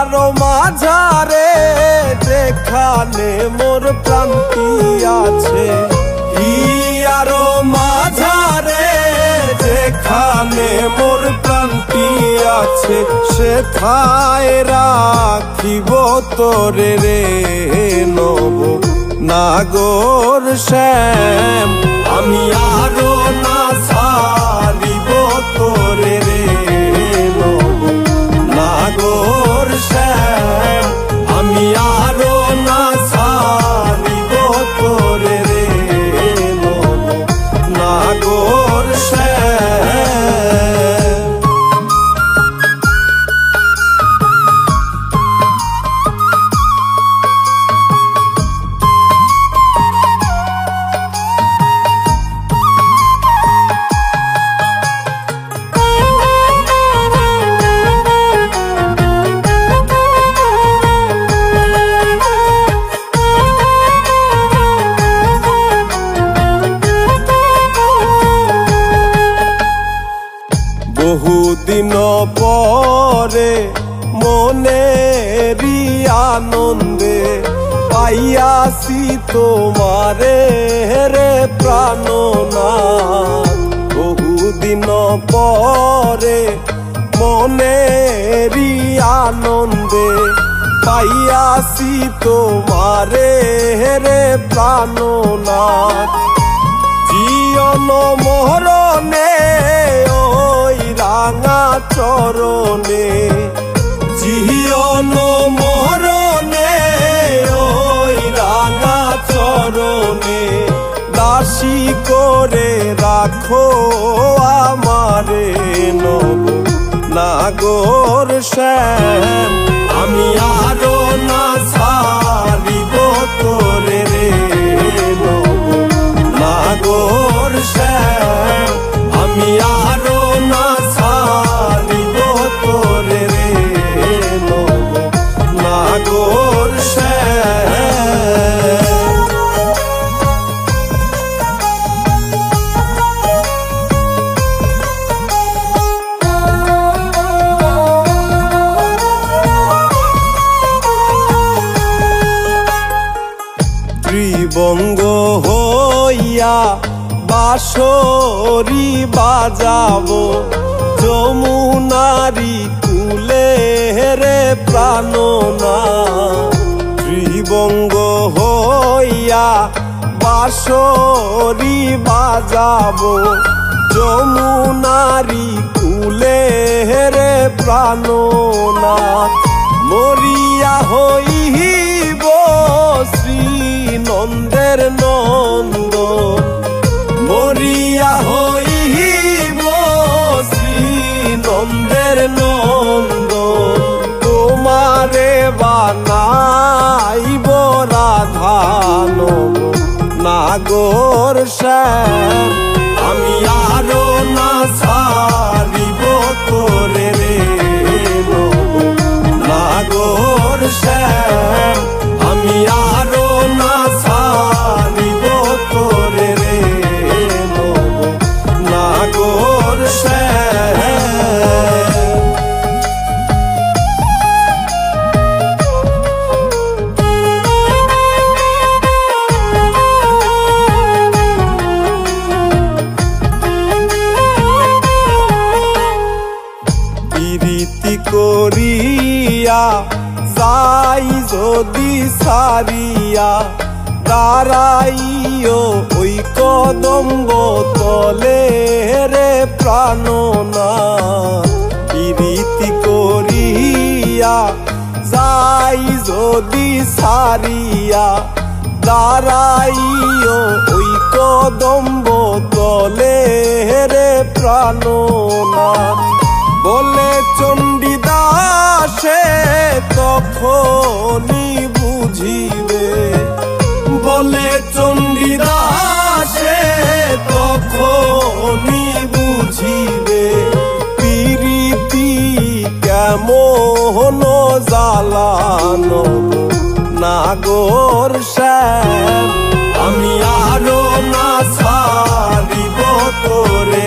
আরো মাঝারে যেখানে মোর প্রান্তি আছে, আরো মাঝারে যেখানে মোর প্রান্তি আছে, সেথায় রাখিব তোরে রে নব নাগর শ্যাম। আমি আরো না ছাড়িব তোরে রে নব নাগর শ্যাম। আমি আরো না ছাড়িব তোরে রে নব নাগর শ্যাম। বহুদিন পরে মনেরই আনন্দে পাইয়াছি তোমারে রে প্রাণনাথ। বহুদিন পরে মনেরই আনন্দে পাইয়াছি তোমারে রে প্রাণনাথ। জীবন মরণে ওই রাঙা চরণে, জীবন মরণে ওই রাঙা চরণে, দাসী করে রাখো আমারে নব নাগর শ্যাম। আমি আরো না ছাড়িব তোরে রে নব নাগর শ্যাম। আমি আরো না ছাড়িব তোরে রে নব নাগর শ্যাম। ত্রিবঙ্গ হইয়া বাঁশরি বাজাবো যমুনারি কূলে রে প্রাণনাথ। ত্রিবঙ্গ হইয়া বাঁশরি বাজাবো যমুনারি কূলে রে প্রাণনাথ। মরিয়া হইব শ্রী নন্দের নন্দ, মরিয়া হইব শ্রী নন্দের নন্দ। তোমারে বানাইব রাধান নাগর শ্যাম। আমি আরো না ছাড়িব তোরে রে নব নাগর শ্যাম। আমি আরো না ছাড়িব তোরে রে নব নাগর শ্যাম। প্রীতি করিয়া যাই যদি সারিয়া, দাঁড়াইও ওই কদম্ব তলে রে প্রাণনাথ। প্রীতি করিয়া যাই যদি সারিয়া, দাঁড়াইও ওই কদম্ব তলে রে প্রাণনাথ। বলে চণ্ডীদাসে তখনই বুঝিবে, বলে চণ্ডীদাসে তখনই বুঝিবে, প্রীতি কেমন জ্বালানো নাগর শ্যাম। আমি আরো না ছাড়িব তোরে